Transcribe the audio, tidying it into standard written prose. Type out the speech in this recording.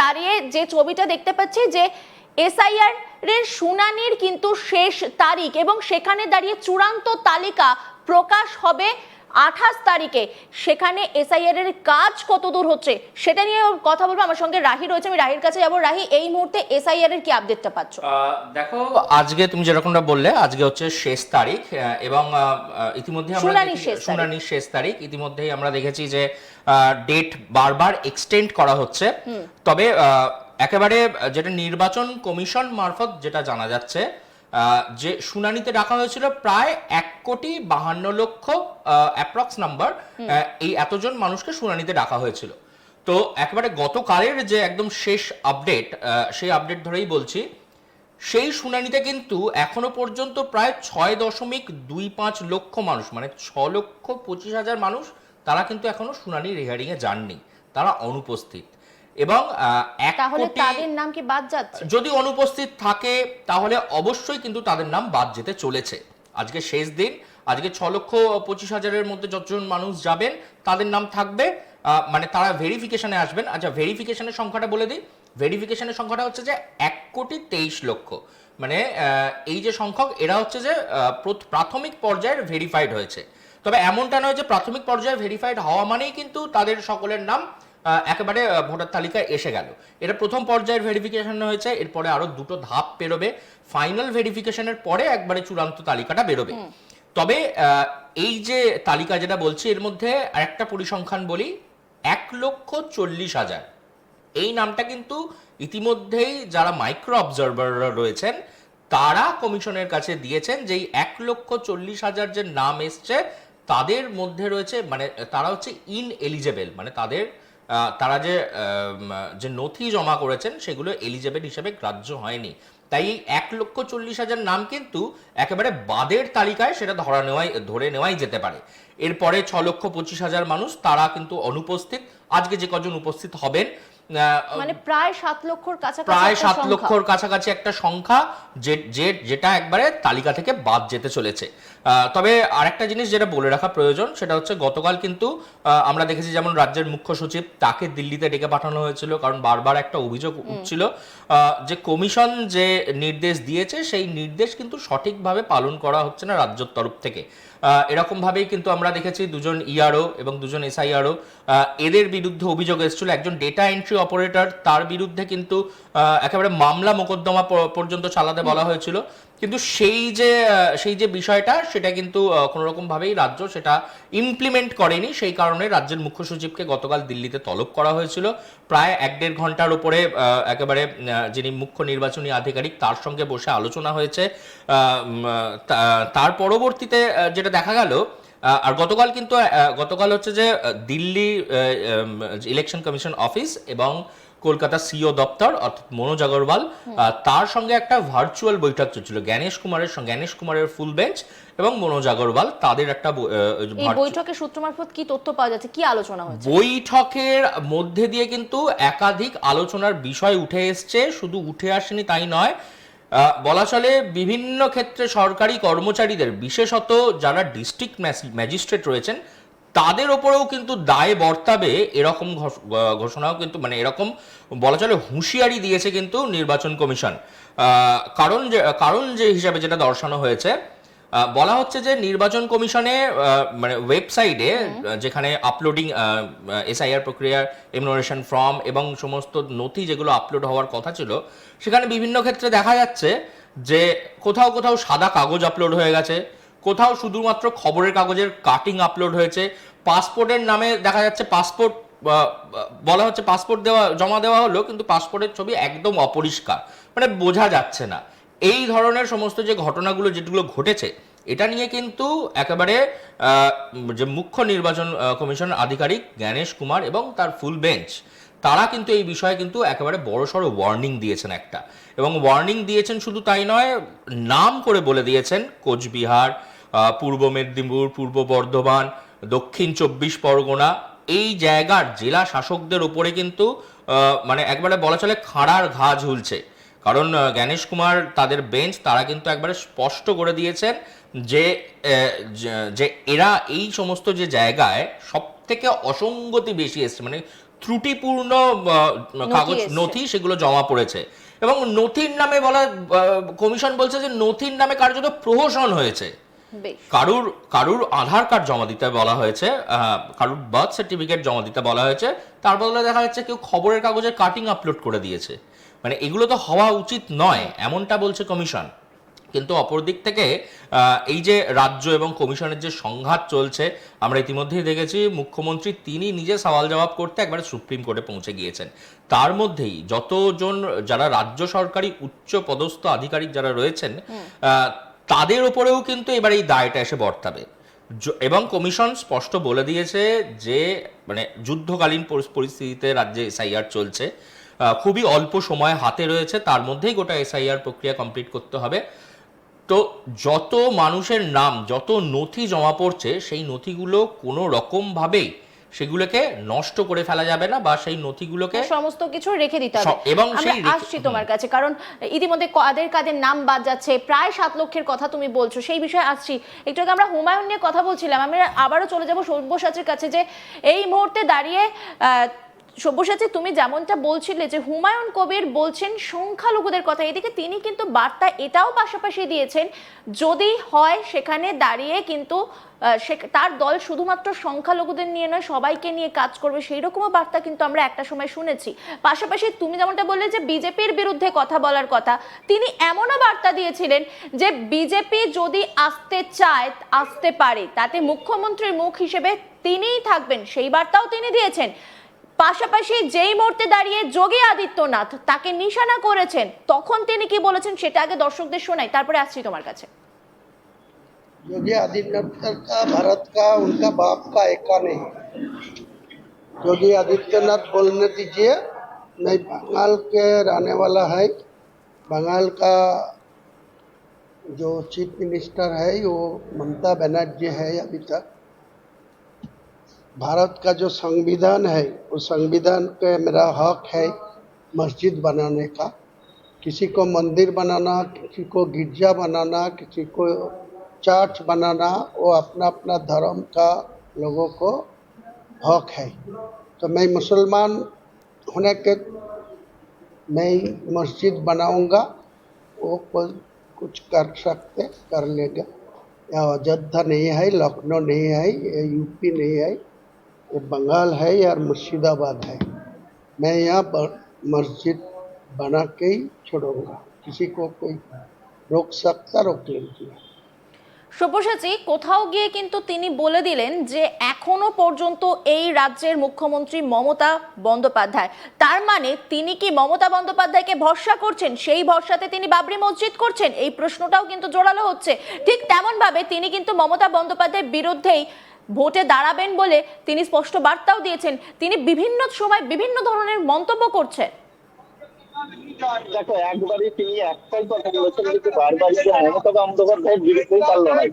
দাঁড়িয়ে যে ছবিটা দেখতে পাচ্ছি যে এসআইআর এর শুনানির কিন্তু শেষ তারিখ এবং সেখানে দাঁড়িয়ে চূড়ান্ত তালিকা প্রকাশ হবে 28 তারিখে। সেখানে এসআইআর এর কাজ কতদূর হচ্ছে সেটা নিয়ে কথা বলবো। আমার সঙ্গে রাহি রয়েছে, আমি রাহির কাছে যাবো। রাহি, এই মুহূর্তে এসআইআর এর কি আপডেটটা পাচ্ছ? দেখো, আজকে তুমি যেরকমটা বললে আজকে হচ্ছে শেষ তারিখ এবং ইতিমধ্যে আমরা শুনানির শেষ তারিখ ইতিমধ্যেই আমরা দেখেছি যে ডেট বারবার এক্সটেন্ড করা হচ্ছে। তবে একেবারে যেটা নির্বাচন কমিশন মারফত যেটা জানা যাচ্ছে যে শুনানিতে রাখা হয়েছিল প্রায় 1,52,00,000 অ্যাপ্রক্স নাম্বার, এই এতজন মানুষকে শুনানিতে রাখা হয়েছিল। তো একেবারে গতকালের যে একদম শেষ আপডেট, সেই আপডেট ধরেই বলছি, সেই শুনানিতে কিন্তু এখনো পর্যন্ত প্রায় 6.25 লক্ষ মানুষ, মানে 6,25,000 মানুষ, তারা কিন্তু এখনো শুনানির হিয়ারিং এ যাননি, তারা অনুপস্থিত। এবং তাদের নাম কি বাদ যাচ্ছে? যদি অনুপস্থিত থাকে তাহলে অবশ্যই কিন্তু তাদের নাম বাদ যেতে চলেছে। আজকে শেষ দিন, আজকে 6,25,000-এর মধ্যে যতজন মানুষ যাবেন তাদের নাম থাকবে, মানে তারা ভেরিফিকেশনে আসবেন। আচ্ছা, ভেরিফিকেশনের সংখ্যাটা বলে দিই। ভেরিফিকেশনের সংখ্যাটা হচ্ছে যে 1,23,00,000, মানে এই যে সংখ্যক, এরা হচ্ছে যে প্রাথমিক পর্যায়ের ভেরিফাইড হয়েছে। তবে এমনটা নয় যে প্রাথমিক পর্যায়ে ভেরিফাইড হওয়া মানেই কিন্তু তাদের সকলের নাম একেবারে ভোটার তালিকায় এসে গেল। এটা প্রথম পর্যায়ের ভেরিফিকেশন হয়েছে, এরপরে আরো দুটো ধাপ পেরোবে। ফাইনাল ভেরিফিকেশনের পরে একবারে চূড়ান্ত তালিকাটা বেরোবে। তবে এই যে তালিকা যেটা বলছি, এর মধ্যে আরেকটা পরিসংখ্যান বলি, 1,40,000 এই নামটা কিন্তু ইতিমধ্যেই যারা মাইক্রো অবজারভাররা রয়েছেন তারা কমিশনের কাছে দিয়েছেন যে এই 1,40,000 যে নাম এসছে তাদের মধ্যে রয়েছে, মানে তারা হচ্ছে ইনএলিজেবল, মানে তারা যে নথি জমা করেছেন সেগুলো এলিজেবল হিসেবে গ্রাহ্য হয়নি। তাই এই 1,40,000 নাম কিন্তু একেবারে বাদের তালিকায় সেটা ধরে নেওয়াই যেতে পারে। এরপরে 6,25,000 মানুষ, তারা কিন্তু অনুপস্থিত। আজকে যে কজন উপস্থিত হবেন, মানে প্রায় 7 লক্ষর কাছাকাছি, প্রায় 7 লক্ষর কাছাকাছি একটা সংখ্যা, যেটা একবারে তালিকা থেকে বাদ যেতে চলেছে। তবে আরেকটা জিনিস যেটা বলে রাখা প্রয়োজন, সেটা হচ্ছে গতকাল কিন্তু আমরা দেখেছি যেমন রাজ্যের মুখ্য সচিব, তাকে দিল্লিতে ডেকে পাঠানো হয়েছিল, কারণ বারবার একটা অভিযোগ উঠছিল যে কমিশন যে নির্দেশ দিয়েছে সেই নির্দেশ কিন্তু সঠিকভাবে পালন করা হচ্ছে না রাজ্যের তরফ থেকে। এরকম ভাবেই কিন্তু আমরা দেখেছি দুজন ইআরও এবং দুজন এসআইআরও, এদের বিরুদ্ধে অভিযোগ এসেছিল। একজন ডেটা এন্ট্রি অপারেটর, তার বিরুদ্ধে কিন্তু একেবারে মামলা মোকদ্দমা পর্যন্ত চালাতে বলা হয়েছিল। কিন্তু সেই যে বিষয়টা, সেটা কিন্তু কোনো রকম ভাবেই রাজ্য সেটা ইমপ্লিমেন্ট করেনি। সেই কারণে রাজ্যের মুখ্য সচিবকে গতকাল দিল্লিতে তলব করা হয়েছিল। প্রায় 1-1.5 ঘন্টার উপরে একেবারে যিনি মুখ্য নির্বাচনী আধিকারিক, তার সঙ্গে বসে আলোচনা হয়েছে। তার পরবর্তীতে যেটা দেখা গেল, আর গতকাল হচ্ছে যে দিল্লি ইলেকশন কমিশন অফিস এবং কলকাতা সিও দপ্তর অর্থাৎ মনোজ আগরওয়াল, তার সঙ্গে একটা ভার্চুয়াল বৈঠক চলছিল। জ্ঞানেশ কুমারের ফুল বেঞ্চ এবং মনোজ আগরওয়াল, তাদের একটা বৈঠকের সূত্র মারফত কি তথ্য পাওয়া যাচ্ছে, কি আলোচনা হয়েছে? বৈঠকের মধ্যে দিয়ে কিন্তু একাধিক আলোচনার বিষয় উঠে এসছে। শুধু উঠে আসেনি তাই নয়, বলা চলে বিভিন্ন ক্ষেত্রে সরকারি কর্মচারীদের, বিশেষত যারা ডিস্ট্রিক্ট ম্যাজিস্ট্রেট রয়েছেন, তাদের ওপরেও কিন্তু দায় বর্তাবে এরকম ঘোষণাও কিন্তু, মানে এরকম বলা চলে হুঁশিয়ারি দিয়েছে কিন্তু নির্বাচন কমিশন। কারণ যে হিসাবে যেটা দর্শানো হয়েছে, বলা হচ্ছে যে নির্বাচন কমিশনে মানে ওয়েবসাইটে যেখানে আপলোডিং এসআইআর প্রক্রিয়ার এনুমারেশন ফর্ম এবং সমস্ত নথি যেগুলো আপলোড হওয়ার কথা ছিল, সেখানে বিভিন্ন ক্ষেত্রে দেখা যাচ্ছে যে কোথাও সাদা কাগজ আপলোড হয়ে গেছে, কোথাও শুধুমাত্র খবরের কাগজের কাটিং আপলোড হয়েছে। পাসপোর্টের নামে দেখা যাচ্ছে বলা হচ্ছে পাসপোর্ট জমা দেওয়া হলো, কিন্তু পাসপোর্টের ছবি একদম অপরিষ্কার, মানে বোঝা যাচ্ছে না। এই ধরনের সমস্ত যে ঘটনাগুলো যেগুলো ঘটেছে, এটা নিয়ে কিন্তু একেবারে যে মুখ্য নির্বাচন কমিশন আধিকারিক জ্ঞানেশ কুমার এবং তার ফুল বেঞ্চ, তারা কিন্তু এই বিষয়ে কিন্তু একেবারে বড়সড় ওয়ার্নিং দিয়েছেন একটা। এবং ওয়ার্নিং দিয়েছেন শুধু তাই নয়, নাম করে বলে দিয়েছেন কোচবিহার, পূর্ব মেদিনীপুর, পূর্ব বর্ধমান, দক্ষিণ 24 পরগনা, এই জায়গার জেলা শাসকদের উপরে কিন্তু মানে একবারে বলা চলে খাড়ার ঘা ঝুলছে। কারণ জ্ঞানেশ কুমার, তাদের বেঞ্চ, তারা কিন্তু একবারে স্পষ্ট করে দিয়েছেন যে এরা এই সমস্ত যে জায়গায় সব থেকে অসঙ্গতি বেশি এসছে, মানে ত্রুটিপূর্ণ কাগজ এসছে। নথি সেগুলো জমা পড়েছে এবং নথির নামে বলা কমিশন বলছে যে নথির নামে কার্যত প্রহসন হয়েছে। বেশ। কারুর আধার কার্ড জমা দিতে বলা হয়েছে, কারুর বার্থ সার্টিফিকেট জমা দিতে বলা হয়েছে, তার বদলে দেখা যাচ্ছে কেউ খবরের কাগজের কাটিং আপলোড করে দিয়েছে। মানে এগুলো তো হওয়া উচিত নয়, এমনটা বলছে কমিশন। কিন্তু অপর দিক থেকে এই যে রাজ্য এবং কমিশনের যে সংঘাত চলছে, আমরা ইতিমধ্যেই দেখেছি মুখ্যমন্ত্রী তিনি নিজে সওয়াল জবাব করতে একবারে সুপ্রিম কোর্টে পৌঁছে গিয়েছেন। তার মধ্যেই যতজন যারা রাজ্য সরকারি উচ্চ পদস্থ আধিকারিক যারা রয়েছেন তাদের ওপরেও কিন্তু এবার এই দায়টা এসে বর্তাবে। এবং কমিশন স্পষ্ট বলে দিয়েছে যে মানে যুদ্ধকালীন পরিস্থিতিতে রাজ্যে এসআইআর চলছে, খুবই অল্প সময় হাতে রয়েছে, তার মধ্যেই গোটা এসআইআর প্রক্রিয়া কমপ্লিট করতে হবে। তো যত মানুষের নাম, যত নথি জমা পড়ছে, সেই নথিগুলো কোনো রকম ভাবেই সেগুলোকে নষ্ট করে ফেলা যাবে না বা সেই নথিগুলোকে সমস্ত কিছু রেখে দিতে হবে। এবং আমরা সেই আসছি তোমার কাছে, কারণ ইতিমধ্যে কাদের কাদের নাম বাদ যাচ্ছে, প্রায় 7 লক্ষের কথা তুমি বলছো, সেই বিষয়ে আসছি। একটু আগে আমরা হুমায়ুন নিয়ে কথা বলছিলাম, আমি আবারও চলে যাব সব্যসাচীর কাছে, যে এই মুহূর্তে দাঁড়িয়ে সব্যসাচী তুমি যেমনটা বলছিলে যে হুমায়ুন কবির বলছেন সংখ্যালঘুদের কথা, এদিকে তিনি কিন্তু বার্তা এটাও পাশাপাশি দিয়েছেন যদি হয় সেখানে দাঁড়িয়ে কিন্তু তার দল শুধুমাত্র সংখ্যালঘুদের নিয়ে নয় সবাইকে নিয়ে কাজ করবে, সেই রকমও বার্তা কিন্তু আমরা একটা সময় শুনেছি। পাশাপাশি তুমি যেমনটা বললে যে বিজেপির বিরুদ্ধে কথা বলার কথা, তিনি এমনও বার্তা দিয়েছিলেন যে বিজেপি যদি আসতে চায় আসতে পারে, তাতে মুখ্যমন্ত্রীর মুখ হিসেবে তিনিই থাকবেন, সেই বার্তাও তিনি দিয়েছেন। পাশাপাশি যেই মুহূর্তে দাঁড়িয়ে যোগী আদিত্যনাথ তাকে নিশানা করেছেন, তখন তিনি কি বলেছেন সেটা আগে দর্শকদের শোনাই, তারপরে আসছি তোমার কাছে। योगी आदित्यनाथ का भारत का उनका बाप का एका नहीं। योगी आदित्यनाथ बोलने दीजिए, मैं बंगाल के रहने वाला है। बंगाल का जो चीफ मिनिस्टर है वो ममता बनर्जी है अभी तक। भारत का जो संविधान है उस संविधान पे मेरा हक है मस्जिद बनाने का। किसी को मंदिर बनाना, किसी को गिरजा बनाना, किसी को चर्च बनाना, वो अपना अपना धर्म का लोगों को हक है। तो मैं मुसलमान होने के मैं मस्जिद बनाऊंगा, वो कोई कुछ कर सकते कर लेगा। या अयोध्या नहीं है, लखनऊ नहीं है, ये यूपी नहीं है, ये बंगाल है या मुर्शिदाबाद है। मैं यहाँ पर मस्जिद बना के ही छोड़ूंगा, किसी को कोई रोक सकता रोक लीजिए। সব্যসাচী, কোথাও গিয়ে কিন্তু তিনি বলে দিলেন যে এখনো পর্যন্ত এই রাজ্যের মুখ্যমন্ত্রী মমতা বন্দ্যোপাধ্যায়, তার মানে তিনি কি মমতা বন্দ্যোপাধ্যায়কে ভরসা করছেন, সেই ভরসাতে তিনি বাবরি মসজিদ করছেন, এই প্রশ্নটাও কিন্তু জোরালো হচ্ছে। ঠিক তেমন ভাবে তিনি কিন্তু মমতা বন্দ্যোপাধ্যায়ের বিরুদ্ধেই ভোটে দাঁড়াবেন বলে তিনি স্পষ্ট বার্তাও দিয়েছেন। তিনি বিভিন্ন সময় বিভিন্ন ধরনের মন্তব্য করছেন। দেখো, একবারই তিনি একটাই কথা বলেছেন, কিন্তু বারবার মমতা বন্দ্যোপাধ্যায়ের বিরুদ্ধেই তার লড়াই।